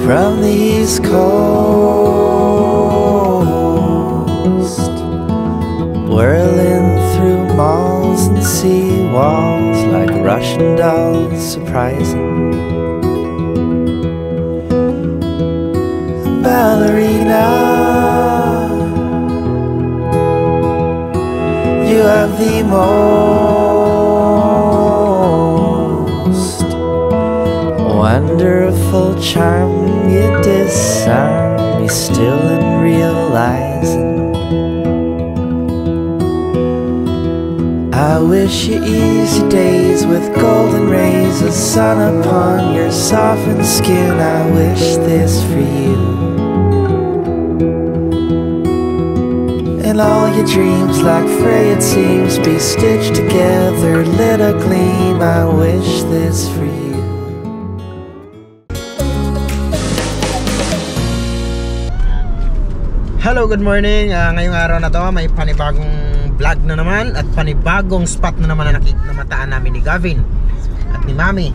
from the East Coast, whirling through malls and sea walls like Russian dolls, surprising. Ballerina, you have the most wonderful charm. You disarm me still in realizing. I wish you easy days with golden rays of sun upon your softened skin. I wish this for you. And all your dreams, like fray it seems, be stitched together, lit a gleam. I wish this for you. Hello, good morning. Ngayong araw na to may panibagong vlog na naman at panibagong spot na naman na namataan namin ni Gavin at ni Mami.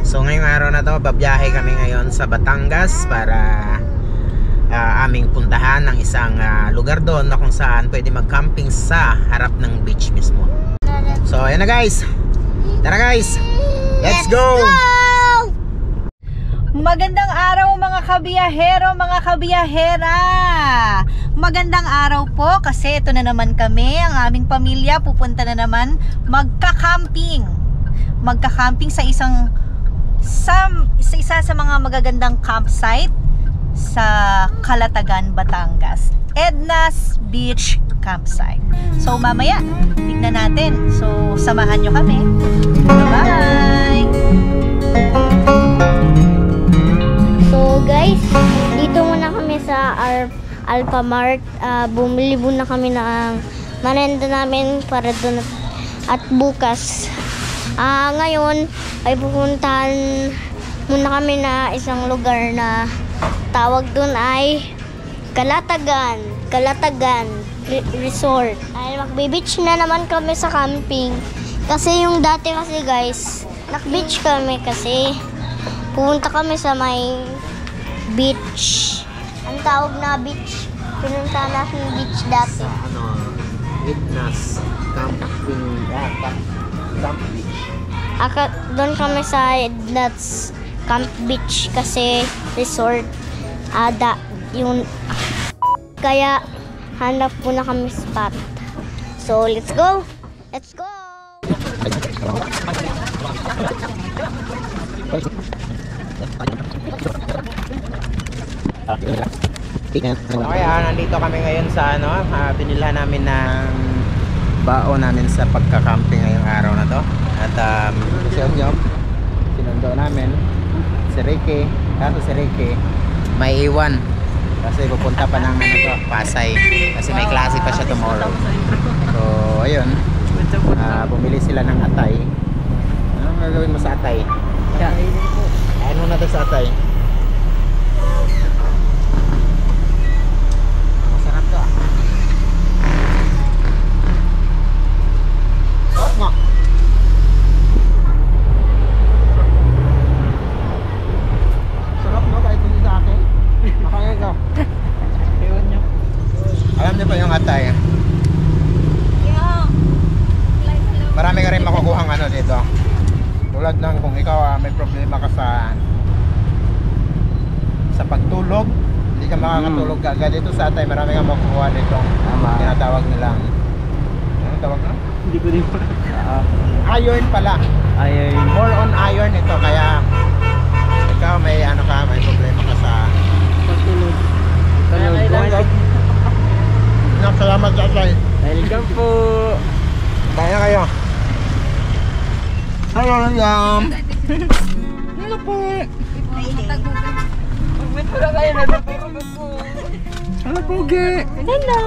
So ngayong araw na to babiyahe kami ngayon sa Batangas para aming puntahan ng isang lugar doon na kung saan pwede mag-camping sa harap ng beach mismo. So ayan na guys. Tara guys. Let's go! Magandang araw mga kabiyahero, mga kabiyahera. Magandang araw po kasi ito na naman kami, ang aming pamilya pupunta na naman magka-camping. Magka-camping sa isa sa mga magagandang campsite sa Calatagan, Batangas. Edna's Beach Campsite. So mamaya, tignan natin. So samahan nyo kami. Bye-bye! So guys, dito muna kami sa Alphamart. Bumili muna kami ng manenda namin para doon at bukas. Ngayon ay pupuntahan muna kami na isang lugar na tawag doon ay Calatagan Resort. Ay magbe-beach na naman kami sa camping. Kasi yung dati kasi guys, nag-beach kami kasi pupunta kami sa may beach. Ang tawag na beach, pinunta natin beach dati. Sa Edna's Camp Beach. Doon kami sa Edna's Camp Beach kasi resort. Kaya hanap muna kami spot. So let's go! Let's go! Okay, nandito kami ngayon sa binilhan namin ng baon namin sa pagka-camping ngayong araw na to. At sinundo namin si Ricky. Kaso si Ricky may iwan kasi pupunta pa ng Pasay kasi may klase pa siya tomorrow. So ayun, bumili sila ng atay. Anong gagawin mo sa atay? Ano na to sa atay? Masarap to Sarap no, kahit hindi sa akin. Makakaya ka. Alam niyo pa yung atay? Marami ka rin makukuhang dito. Tulad ng kung ikaw may problema ka sa pagtulog, hindi ka makakatulog agad dito sa atay, marami kang makukuha nito. Tinatawag nilang anong tawag na? Hindi ko din iron pala. Iron. More on iron ito, kaya ikaw may may problema ka sa pagtulog. Salamat sa atay. Welcome po. Kaya kayo. Hello, Yam. Hello po. Magpipura kayo na natutulog po. Hello, Pogi. Hello.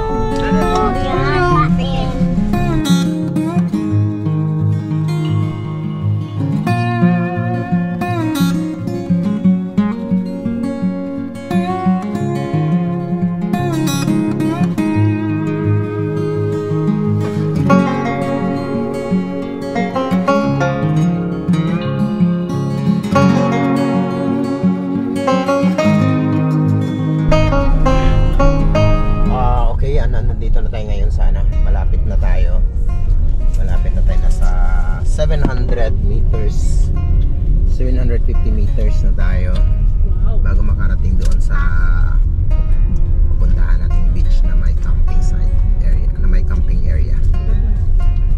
meters. 750 meters na tayo bago makarating doon sa pupuntahan nating beach na may camping site area, na may camping area.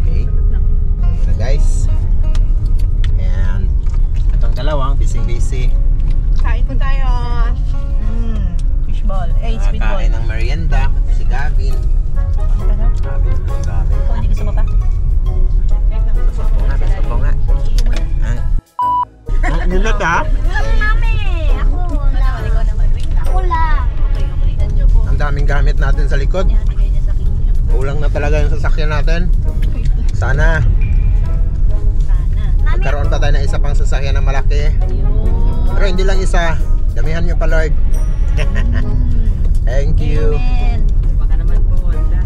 Okay? So, yun na guys. And itong dalawang busy. Kain po tayo. Fishball. Speedball. Kakain ng merienda. Si Gavin. Gavin. Ikaw, hindi gusto mo pa? Gusto ko nga. Nilat ha? Mami, ako lang. Ang daming gamit natin sa likod. Kulang na talaga yung sasakyan natin. Sana magkaroon pa tayo ng isa pang sasakyan na malaki. Pero hindi lang isa. Damihan nyo pa, Lord. Thank you. Baka naman po, wala.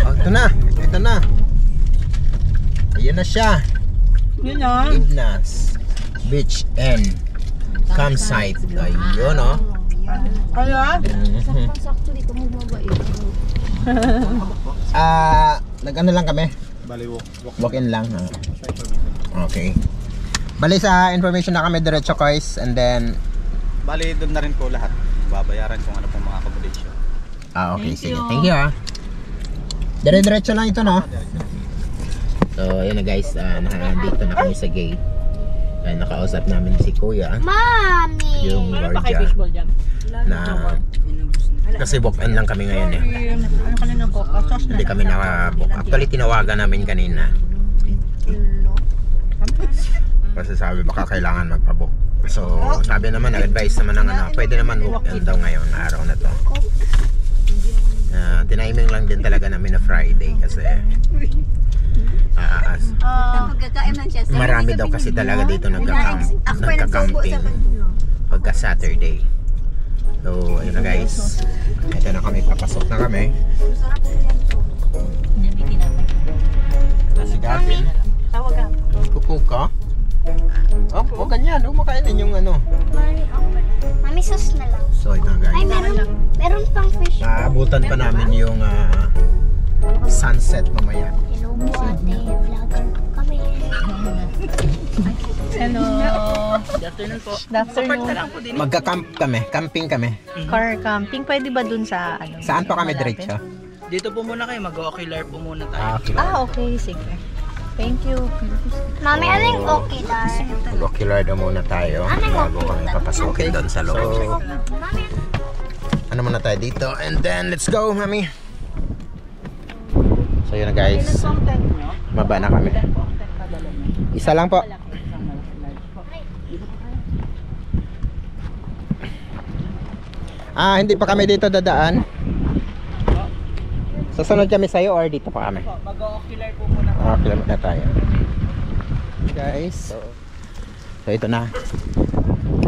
Oh, ito na. Ito na. Ayan na siya. Yun na. Ignas Beach and Campsite. Ayun, oh. Kaya? Sakto dito mo mabait. Nag-ano lang kami? Bali, Walk-in lang. Okay. Bali sa information na kami diretso, guys. And then bali, doon na rin po lahat. Babayaran kung ano pong mga accommodation. okay, sige. Thank you, ha. Dire-diretso lang ito, no? So, ayun na guys. Nandito na kami sa gate. Nakausap namin si Kuya. Mami! Yung guardia. Na kasi walk-in lang kami ngayon eh. Ano ka na ng coca sauce na? Hindi kami naka-book. Actually, tinawagan namin kanina. Kasi sabi baka kailangan magpa-book. So, sabi naman, nag-advise naman ng pwede naman walk-in daw ngayon, araw na to. Tiniming lang din talaga namin na Friday kasi marami daw kasi talaga dito nagka-camping pagka Saturday. So, ayun na guys. Ito na kami, papasok na kami. Si Gavin. Tawag ka. Kuku ka? Oh, ganyan. Huwag makainin yung ano. Mami, sus na lang. So, ito na Ay, guys. meron pang fish. Naabutan pa namin yung sunset mamaya. Hello mo ate, vlogger kami. Hello. Good afternoon po. Good afternoon. Magka-camp kami. Camping kami. Car camping. Pwede ba dun sa ano? Saan pa kami diretso? Dito po muna kayo, mag-ocular po muna tayo. Okay. Okay. Sige. Thank you. Mami, ano yung okay dahil? Mag-ocular daw muna tayo bago kami papasukin doon sa loob. So, Mami, ano muna tayo dito? And then, let's go, mami! So, yun na guys. Maba na kami. Isa lang po. Hindi pa kami dito dadaan. Susunod kami sa'yo or dito pa kami? Mag-ocular po muna tayo. Ocular muna tayo. Guys. So, ito na.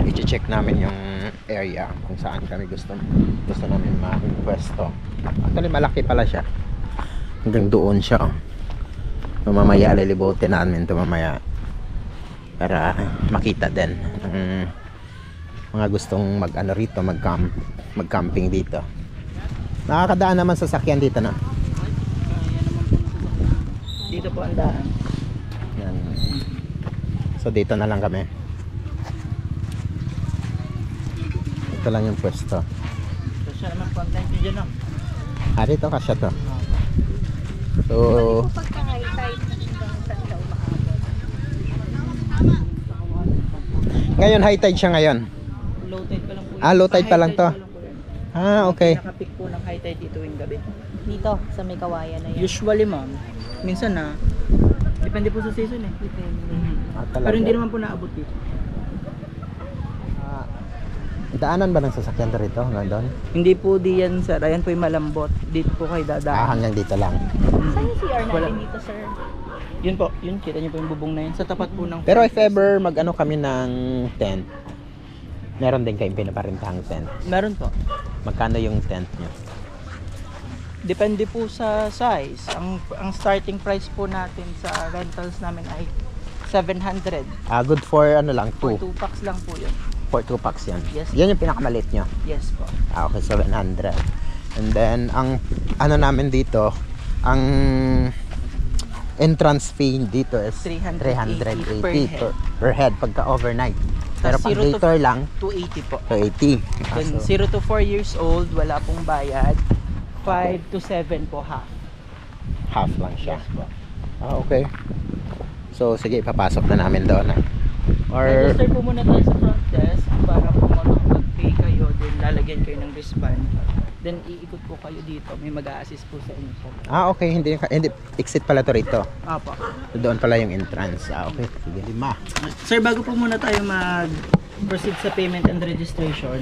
I-check namin yung area kung saan kami gusto namin ma-pwesto. Actually, malaki pala siya. Hanggang doon siya. Mamaya lilibutin namin ito mamaya para makita din ang mga gustong mag-ano rito, mag-camping dito. Nakakadaan naman sa sakyan dito na. Dito po ang daan. Yan. So dito na lang kami. Ito lang yung pwesto. So siya naman content nyo dyan, no? Dito kasya to. So ngayon high tide siya ngayon. Low tide pa lang po. Low tide pa lang to. Okay. Naka-peak po ng high tide dito yung gabi. Dito, sa may kawayan na yun. Usually, ma'am, minsan na, depende po sa season eh. Talaga. Pero hindi naman po naabot dito. Daanan ba ng sasakyan to rito hanggang doon? Hindi po diyan, sir. Ayan po yung malambot. Dito po kayo dadaan. Hanggang dito lang. Saan yung CR Wala. natin dito, sir? Yun po, yun. Kita niyo po yung bubong na yun. Sa tapat po ng... Pero if ever mag-ano kami ng tent, meron din kayong pinaparintahang tent. Meron po. Magkano yung tent nyo? Depende po sa size. Ang starting price po natin sa rentals namin ay 700. Good for ano lang, For 2. 2 packs lang po yun. For 2 packs yan. Yes. Yan yung pinakamalit nyo. Yes po. Okay, 700. And then, ang ano namin dito, ang entrance fee dito is 380 per head pagka overnight. Pero pag day tour lang, 280 po. 280. Then 0 to 4 years old, wala pong bayad. 5 to 7 po half. Half lang siya. Yes po. Okay. So, sige, papasok na namin doon. Or, Register po muna tayo sa front desk para po mag-pay kayo. Then lalagyan kayo ng wristband. Then iikot po kayo dito. May mag-a-assist po sa inyo. okay, hindi, exit pala to rito. Apo. Doon pala yung entrance. Okay, sige. 5. Sir, bago po muna tayo mag-proceed sa payment and registration,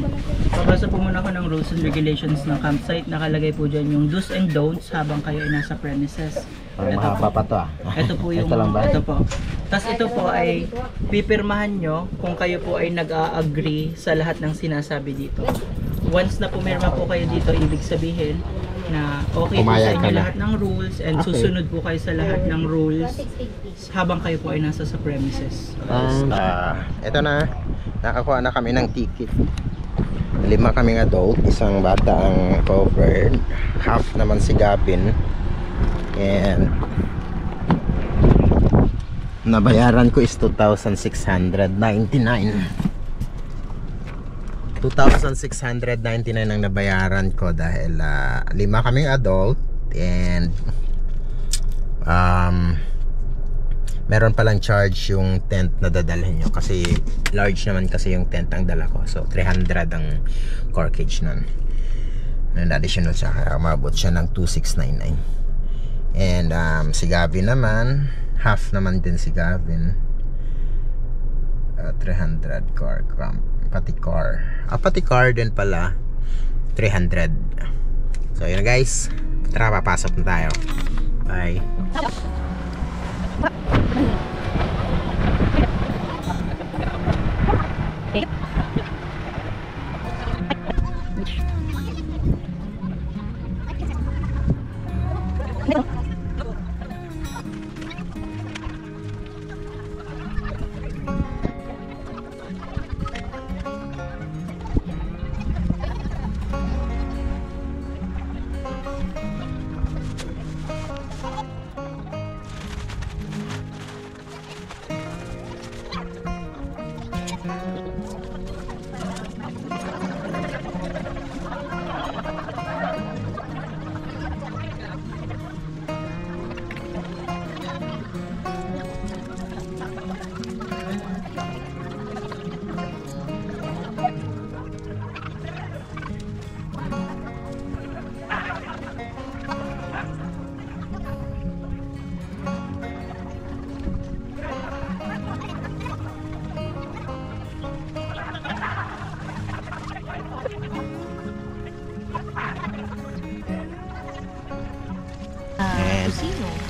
babasa po muna ako ng rules and regulations ng campsite. Nakalagay po dyan yung do's and don'ts habang kayo ay nasa premises. Parang mahaba pa to Ito po yung Ito lang ba? Ito po. Tapos ito po ay pipirmahan nyo kung kayo po ay nag-a-agree sa lahat ng sinasabi dito. Once na pumirma po kayo dito, ibig sabihin na okay po sa Pumayag ka inyo na. lahat ng rules and Okay. susunod po kayo sa lahat ng rules habang kayo po ay nasa sa premises. Ito na. Nakakuha na kami ng ticket. 5 kaming adult, isang bata ang covered. Half naman si Gavin. And nabayaran ko is 2,699. 2,699 ang nabayaran ko dahil 5 kaming adult and meron palang charge yung tent na dadalhin nyo kasi large naman kasi yung tent ang dala ko, so 300 ang corkage nun and additional siya, kaya umabot siya ng 2,699. And si Gavin naman, half naman din si Gavin, 300 car pati car din pala 300. So yun guys, tara papasok na tayo. Bye.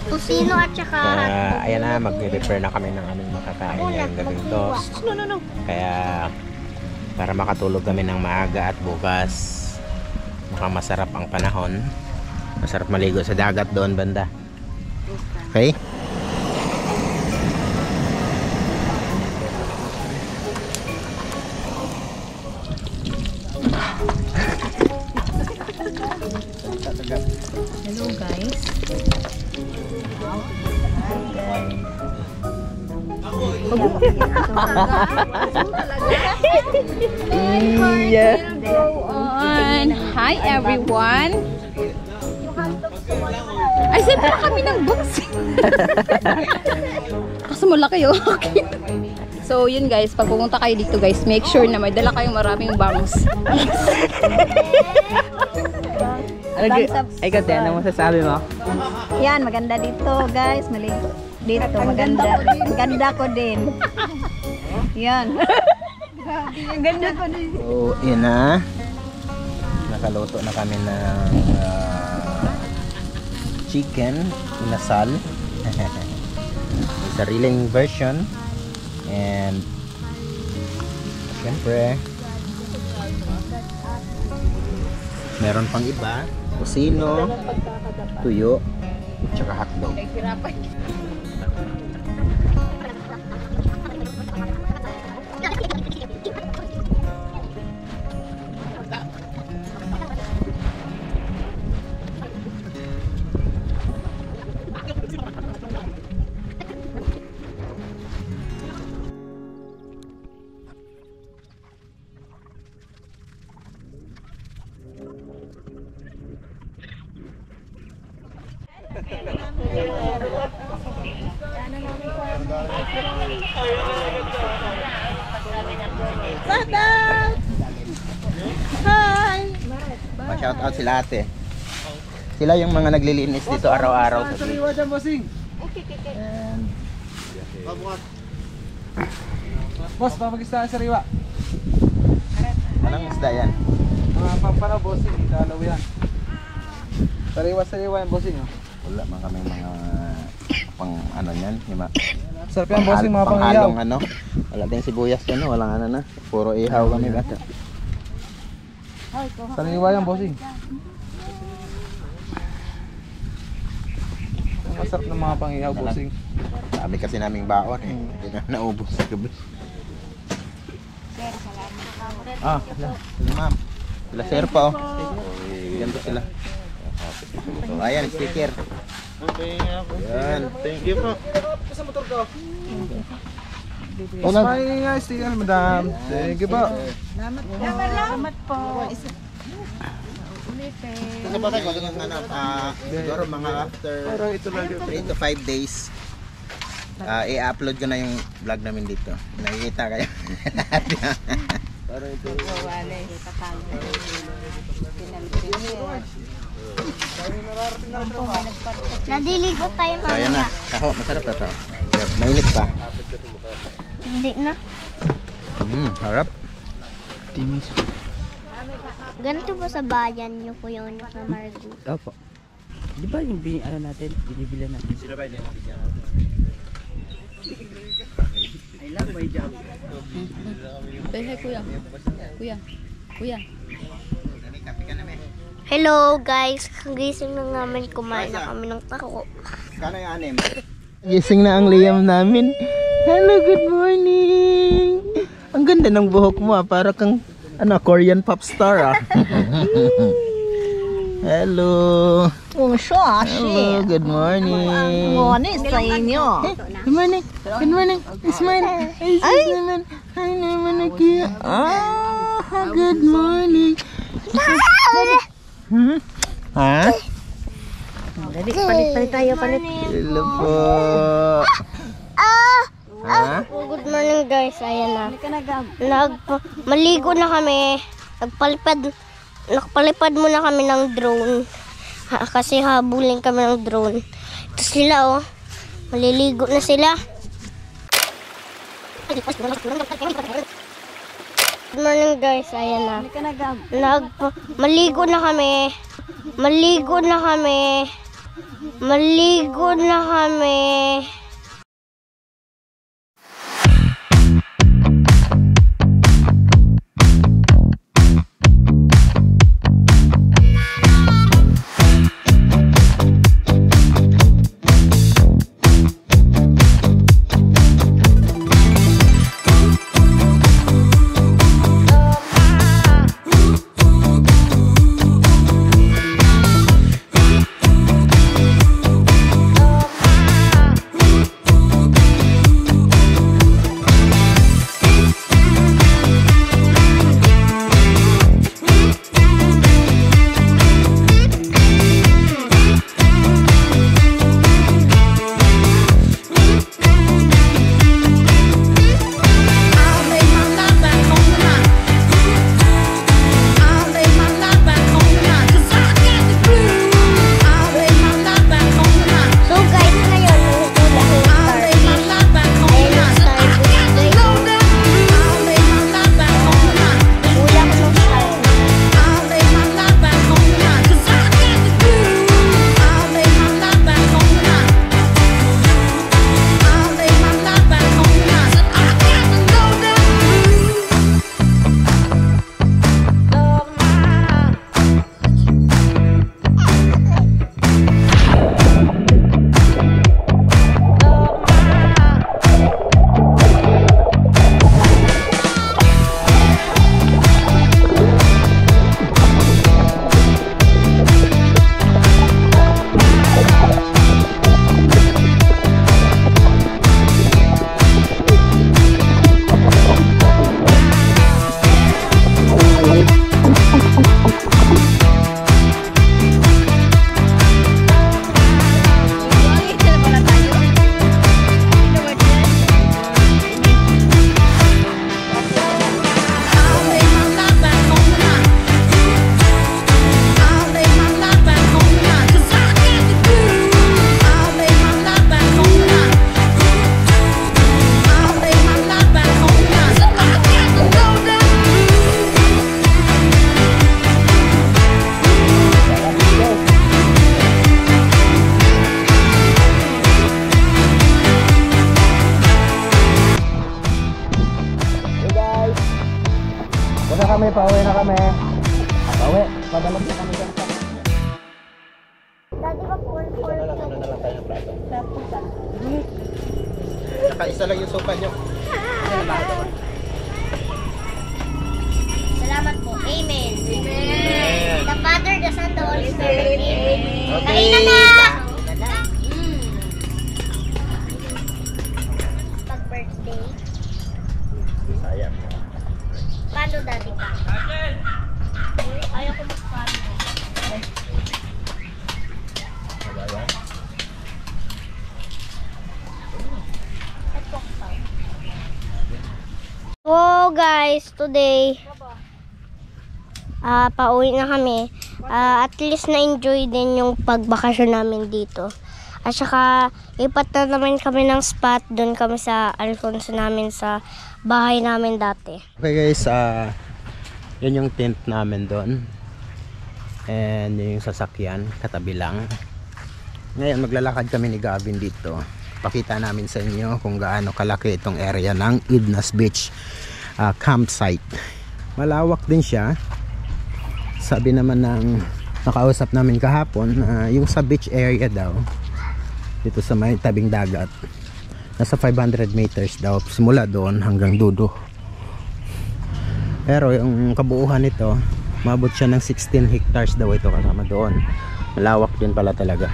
Tusino at saka Ayan na, mag-repair na kami ng aming makakain ngayong gabing to. Kaya para makatulog kami ng maaga at bukas mukhang masarap ang panahon. Masarap maligo sa dagat doon banda. Okay? Hello guys. Hi everyone. Ay, siyempre kami ng box. Kaso malaki yun. Okay. So yun guys, pag pumunta kayo dito guys, make sure na may dala kayong maraming bangs. Ikaw din, ano masasabi mo? Yan, maganda dito guys. Maligo. Dito, maganda. Maganda ko din. Yan. Ang ganda ko din. So, yun na. Nakaluto na kami ng chicken inasal. May sariling version. And syempre meron pang iba, kusino, tuyo, tsaka hotdog. Pa-shout out sila ate. Sila yung mga naglilinis dito araw-araw. Sariwa dyan, bossing. Boss, papag-isda sa sariwa. Anong isda yan? Mga pampanaw, bossing. Dalaw yan. Sariwa yan, bossing. Wala man kami mga pang ano yan. Sarap yan, bossing, mga pang-ihaw. Panghalong ano. Wala tayong sibuyas yan, no? Walang ano na. Puro ihaw kami bata. Sariwa yan, bossing. Masarap ng mga pang-ihaw, bossing. Sabi kasi naming baon eh. Hindi na naubos sa gabi. Ah, sila ma'am. Sila sir pa oh. Yan po sila. So, ayan, sticker. Yan. Thank you po. Sa motor ko. Smiling nga, sticker, madam. Thank you po. Salamat po. Kasi pa tayo, ano, siguro mga after 3 to 5 days, i-upload ko na yung vlog namin dito. Nakikita kayo. Nadiligo tayo So, ayan na. mamaya. Kaho, masarap na to. Mainit pa. Hindi na. Harap. Ganito ba sa bayan niyo po yun sa Margo? Opo. Di ba yung natin, binibilan natin? Sino ba yun? I love my job. Hey, kuya. Kuya. Kuya. Hello guys, gising na namin, kumain na kami ng tako. Kano yung anim? Gising na ang Liam namin. Hello, good morning. Ang ganda ng buhok mo para kang Korean pop star ah. Hello. Oh, Hello, good morning. Morning sa inyo. Good morning. Good morning. Smile. Ay, hi naman aki. Good morning. Ha? Dali, palit tayo, palit. Hello po. Ha? Good morning guys, ayan na. Maligo na kami. Nagpalipad muna kami ng drone. Kasi habulin kami ng drone. Ito sila oh. Maliligo na sila. Good morning guys, ayan na. Maligo na kami. Maligo na kami. Maligo na kami. pauwi na kami. Pauwi, padalag na kami dyan. Dati ba full Ano na lang tayo ng plato? Saka isa lang yung suka nyo. Salamat po. Amen. Amen. The Father, the Son, the Holy Spirit. Amen. Okay. Kain na! Pag-birthday. Sayang. Paano dati ka? Ayaw ko mag-paano. So guys, today pauwi na kami. At least na-enjoy din yung pagbakasyon namin dito. At saka ipat na naman kami ng spot. Doon kami sa Alfonso namin sa bahay namin dati. Okay guys, yun yung tent namin doon. And yun yung sasakyan, katabi lang. Ngayon maglalakad kami ni Gavin dito. Pakita namin sa inyo kung gaano kalaki itong area ng Idnas Beach campsite. Malawak din siya. Sabi naman ng nakausap namin kahapon, yung sa beach area daw, dito sa may tabing dagat, nasa 500 meters daw simula doon hanggang dulo. Pero yung kabuuhan nito, mabot siya ng 16 hectares daw ito kasama doon. Malawak din pala talaga.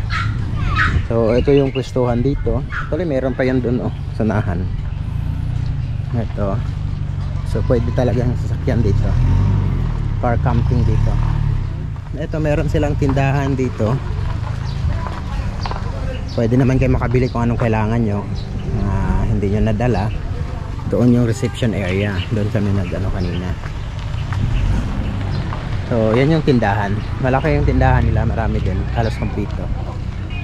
So ito yung pwestuhan dito. Actually meron pa yan doon sa nahan. Ito. So pwede talagang sasakyan dito. Car camping dito. Ito meron silang tindahan dito. Pwede naman kayo makabili kung anong kailangan nyo. Hindi nyo nadala. Doon yung reception area. Doon kami kanina. So yan yung tindahan. Malaki yung tindahan nila. Marami din. Halos kompleto.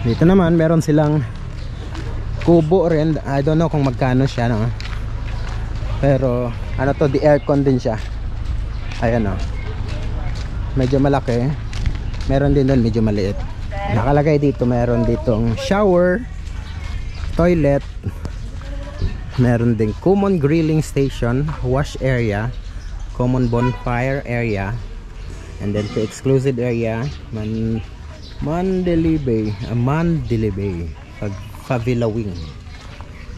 Dito naman meron silang kubo rin. I don't know kung magkano siya, no? Pero ano to, the aircon din siya. Ayan, no? Medyo malaki. Meron din doon medyo maliit. Nakalagay dito, meron ditong shower, toilet, meron ding common grilling station, wash area, common bonfire area, and then to exclusive area, Mandalay Bay, Favela Wing.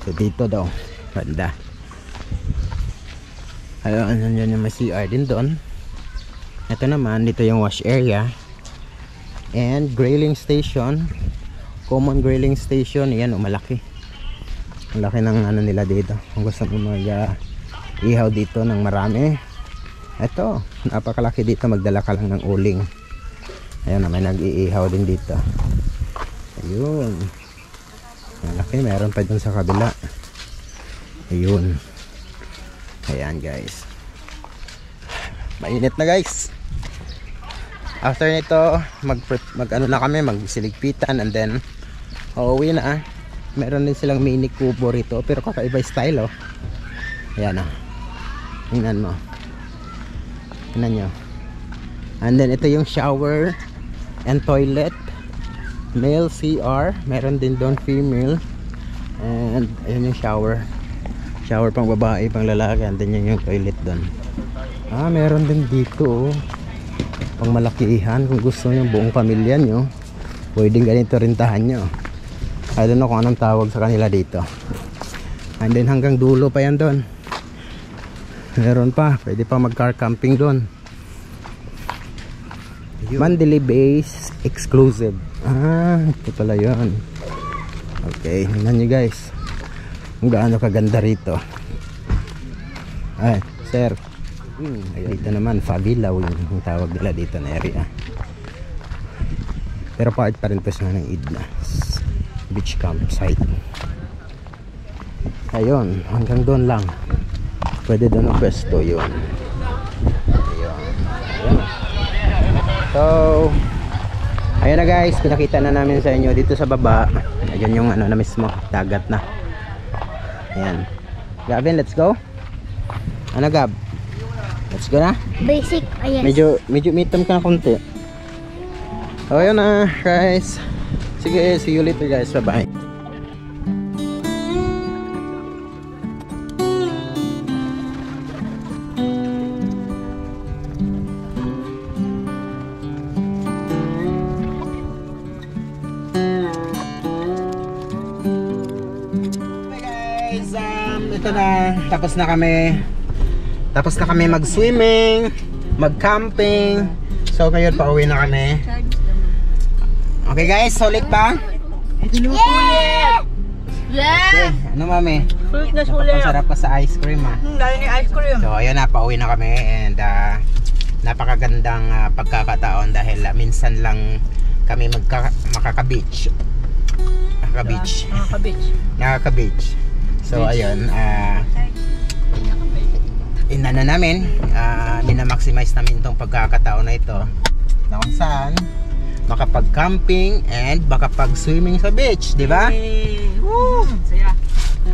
So dito daw, banda. Ayun, yan yung may CR din doon. Ito naman, dito yung wash area and grilling station, common grilling station. Yan, malaki. Malaki ng nila dito. Kung gusto mo mag-ihaw dito ng marami, ito, napakalaki dito. Magdala ka lang ng uling. Ayun, may nag-iihaw din dito. Ayun, malaki. Meron pa dun sa kabila. Ayun. Ayan guys, mainit na guys. After nito mag na kami, magsiligpitan, and then uuwi na. Meron din silang mini kubo rito, pero kakaiba style. Ayan, tingnan mo, tingnan nyo. And then ito yung shower and toilet, male CR, meron din doon female. And ayun yung shower pang babae, pang lalaki. And then yung toilet doon. Meron din dito pang malakihan. Kung gusto nyo buong pamilya nyo, pwedeng ganito rintahan nyo. I don't know kung anong tawag sa kanila dito. And then hanggang dulo pa yan doon. Meron pa, pwede pa mag car camping doon. Mandalay Bay exclusive. Ito pala yun. Okay, tingnan nyo guys kung gaano kaganda rito. Ay, sir. Dito naman, Favela yung tawag nila dito na area. Pero part pa rin pwesto ng Idnas Beach Campsite. Ayun, hanggang doon lang. Pwede doon ang pwesto yun. Ayun. So, ayun na guys, pinakita na namin sa inyo dito sa baba. Ayun yung na mismo, dagat na. Ayan. Gavin, let's go. Ano Gab? Let's go na? Basic, ayan. Medyo mitom ka na konti. So ayun na guys. Sige, see you later guys. Bye bye. ito na. Tapos na kami mag-swimming, mag-camping. So ngayon pauwi na kami. Okay guys, sulit ba? Okay, ano mami? Sulit na sulit. Napakasarap pa sa ice cream ah. Lalo ni ice cream. So ayun na, pauwi na kami and napakagandang pagkakataon dahil minsan lang kami makaka-beach. Nakaka-beach. So ayun, inana namin, minamaximize namin itong pagkakataon na ito na kung saan makapag-camping and makapag-swimming sa beach, di ba? Woo! Saya.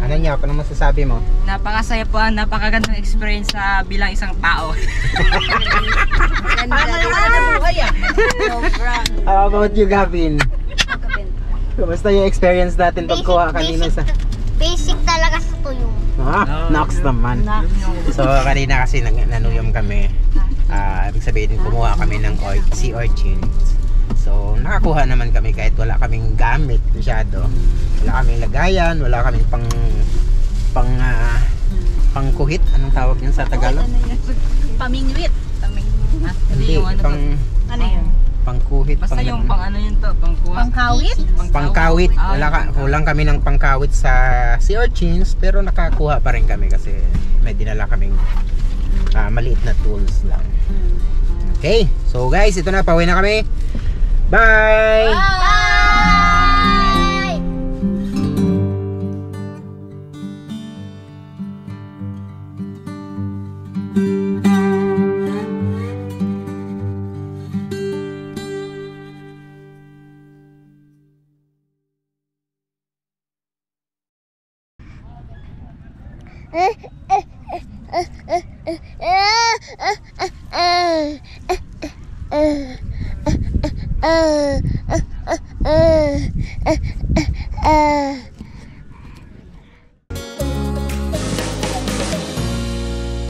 Ano niya, ano masasabi mo? Napakasaya po, napakagandang experience sa bilang isang tao. Ganda. Ganda buhay ah. How about you, Gavin? Kumusta yung experience natin pagkuha kanina sa... Basic talaga sa tuyong. Knocks naman. So kanina kasi nanuyom kami. Ibig sabihin kumuha kami ng sea urchins. So nakakuha naman kami kahit wala kaming gamit masyado. Wala kaming lagayan, wala kaming pangkuhit. Anong tawag yun sa Tagalog? Pamingwit. Hindi, Ano yun? pangkuhit. Basta yung pang ano yun to, pangkuha. Pangkawit? Pangkawit. Kulang kami ng pangkawit sa sea urchins pero nakakuha pa rin kami kasi may dinala kaming maliit na tools lang. Okay, so guys, ito na, pauwi na kami. Bye! Bye!